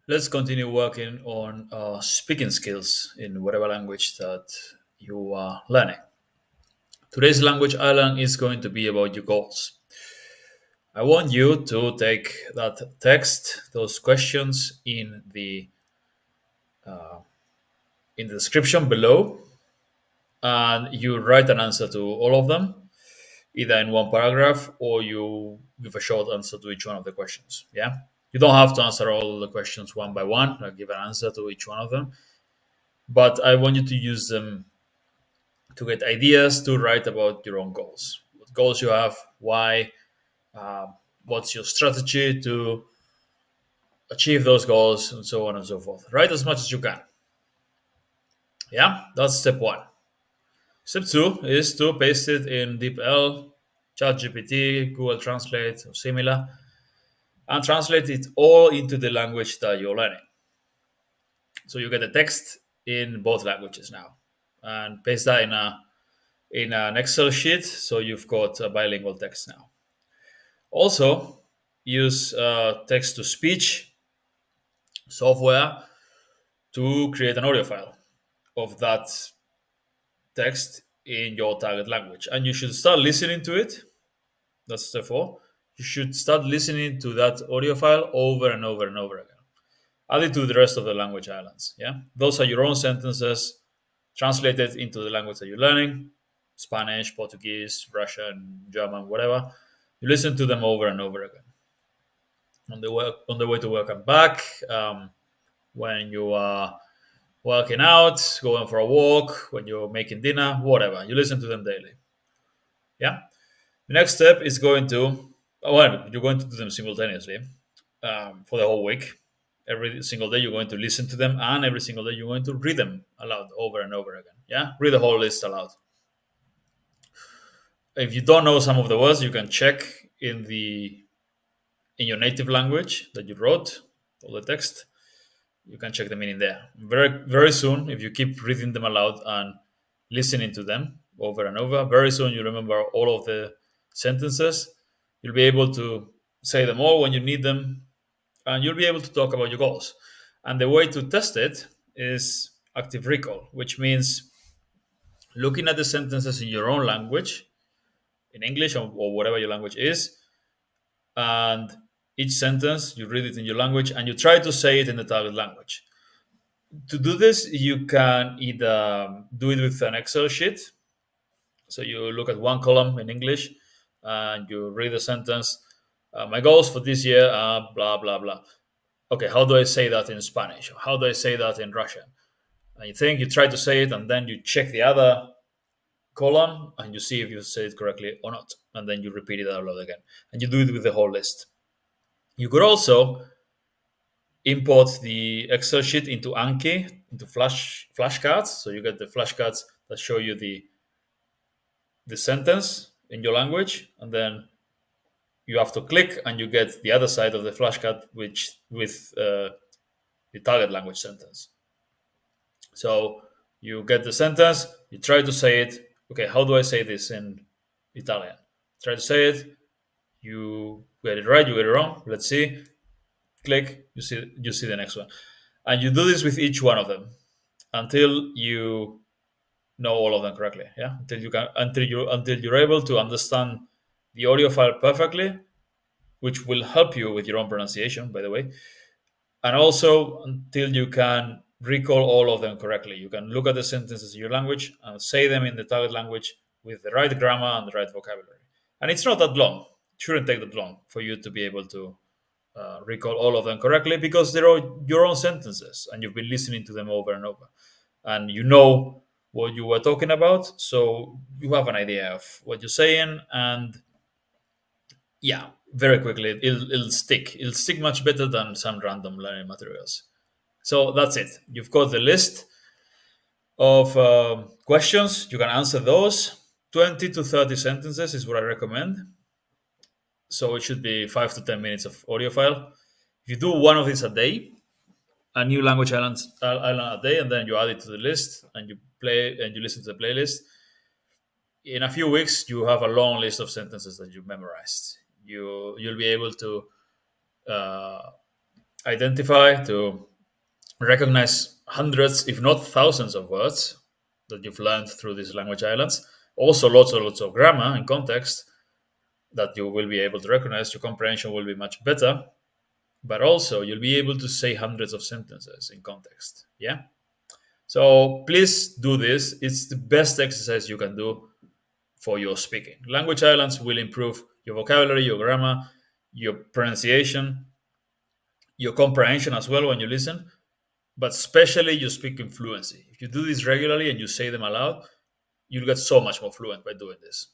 Let's continue working on speaking skills in whatever language that you are learning. Today's language island is going to be about your goals. I want you to take that text, those questions in the description below, and you write an answer to all of them, either in one paragraph or you give a short answer to each one of the questions. Yeah, you don't have to answer all the questions one by one. I give an answer to each one of them, but I want you to use them to get ideas to write about your own goals. What goals you have, why, uh, what's your strategy to achieve those goals, and so on and so forth. Write as much as you can. Yeah, that's step one. Step two is to paste it in DeepL, ChatGPT, Google Translate, or similar, and translate it all into the language that you're learning. So you get the text in both languages now, and paste that in an Excel sheet. So you've got a bilingual text now. Also, use text to speech software to create an audio file of that text in your target language. And you should start listening to it. That's step four. You should start listening to that audio file over and over and over again. Add it to the rest of the language islands. Yeah. Those are your own sentences translated into the language that you're learning: Spanish, Portuguese, Russian, German, whatever. You listen to them over and over again. On the way to work and back, when you are working out, going for a walk, when you're making dinner, whatever. You listen to them daily. Yeah. The next step is you're going to do them simultaneously for the whole week. Every single day you're going to listen to them, and every single day you're going to read them aloud over and over again. Yeah, read the whole list aloud. If you don't know some of the words, you can check in your native language that you wrote all the text. You can check the meaning there. Very soon, if you keep reading them aloud and listening to them over and over, very soon you remember all of the sentences. You'll be able to say them all when you need them, and you'll be able to talk about your goals. And the way to test it is active recall, which means looking at the sentences in your own language, in English or whatever your language is, and each sentence you read it in your language and you try to say it in the target language. To do this, you can either do it with an Excel sheet. So you look at one column in English and you read the sentence. My goals for this year are blah, blah, blah. Okay, how do I say that in Spanish? How do I say that in Russian? And you try to say it, and then you check the other column and you see if you say it correctly or not. And then you repeat it out loud again. And you do it with the whole list. You could also import the Excel sheet into Anki, into flashcards. So you get the flashcards that show you the sentence in your language, and then you have to click and you get the other side of the flashcard, which with the target language sentence. So you get the sentence, you try to say it. Okay, how do I say this in Italian? Try to say it. You get it right, you get it wrong. Let's see. Click. You see the next one, and you do this with each one of them until you know all of them correctly. Yeah, until you're able to understand the audio file perfectly, which will help you with your own pronunciation, by the way, and also until you can recall all of them correctly. You can look at the sentences in your language and say them in the target language with the right grammar and the right vocabulary. And it's not that long. It shouldn't take that long for you to be able to recall all of them correctly, because they're all your own sentences and you've been listening to them over and over. And you know what you were talking about, so you have an idea of what you're saying, and yeah, very quickly it'll stick. It'll stick much better than some random learning materials. So that's it. You've got the list of questions. You can answer those. 20 to 30 sentences is what I recommend. So it should be 5 to 10 minutes of audio file. If you do one of these a day, a new language island a day, and then you add it to the list and you play and you listen to the playlist, in a few weeks you have a long list of sentences that you've memorized. You'll be able to uh, identify, to recognize hundreds, if not thousands, of words that you've learned through these language islands. Also, lots and lots of grammar and context that you will be able to recognize. Your comprehension will be much better, but also you'll be able to say hundreds of sentences in context. Yeah. So please do this. It's the best exercise you can do for your speaking. Language islands will improve your vocabulary, your grammar, your pronunciation, your comprehension as well when you listen, but especially your speaking fluency. If you do this regularly and you say them aloud, you'll get so much more fluent by doing this.